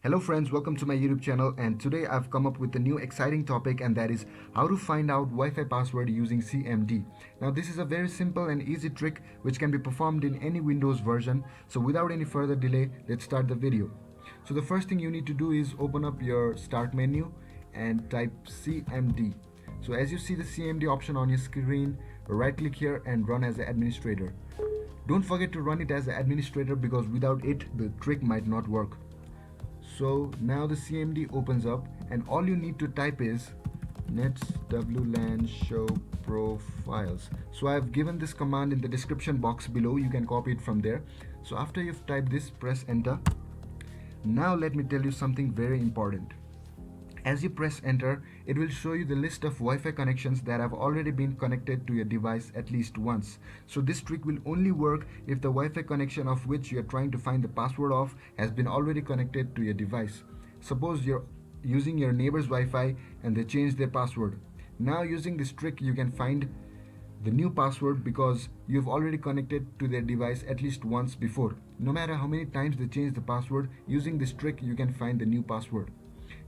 Hello friends, welcome to my YouTube channel, and today I've come up with a new exciting topic, and that is how to find out Wi-Fi password using CMD. Now this is a very simple and easy trick which can be performed in any Windows version. So without any further delay, let's start the video. So the first thing you need to do is open up your start menu and type CMD. So as you see the CMD option on your screen, right click here and run as an administrator. Don't forget to run it as an administrator because without it the trick might not work. So now the CMD opens up and all you need to type is netsh wlan show profiles. So I've given this command in the description box below, you can copy it from there. So after you've typed this, press enter. Now let me tell you something very important. As you press enter, it will show you the list of Wi-Fi connections that have already been connected to your device at least once. So this trick will only work if the Wi-Fi connection of which you are trying to find the password of has been already connected to your device. Suppose you're using your neighbor's Wi-Fi and they changed their password. Now using this trick you can find the new password because you've already connected to their device at least once before. No matter how many times they change the password, using this trick you can find the new password.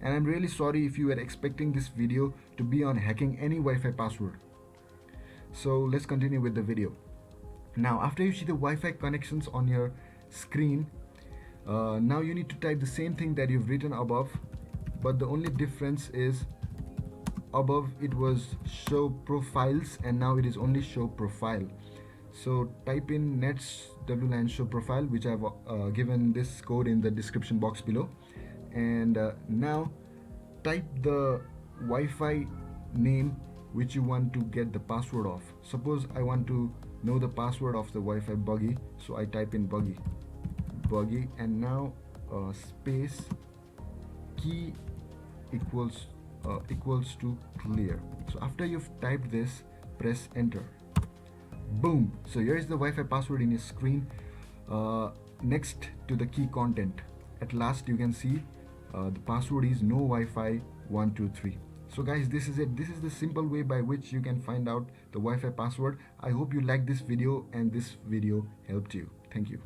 And I'm really sorry if you were expecting this video to be on hacking any Wi-Fi password. So let's continue with the video. Now after you see the Wi-Fi connections on your screen, now you need to type the same thing that you've written above, but the only difference is above it was show profiles and now it is only show profile. So type in netsh wlan show profile, which I've given this code in the description box below. And now type the Wi-Fi name which you want to get the password of. Suppose I want to know the password of the Wi-Fi buggy, so I type in buggy, and now space key equals to clear. So after you've typed this, press enter. Boom! So here is the Wi-Fi password in your screen next to the key content. At last you can see the password is no Wi-Fi 123. So guys, this is it. This is the simple way by which you can find out the Wi-Fi password. I hope you liked this video and this video helped you. Thank you.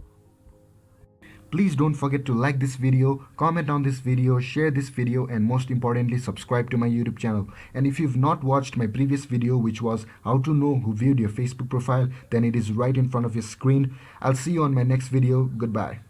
Please don't forget to like this video, comment on this video, share this video, and most importantly subscribe to my YouTube channel. And if you've not watched my previous video, which was how to know who viewed your Facebook profile, then it is right in front of your screen. I'll see you on my next video. Goodbye.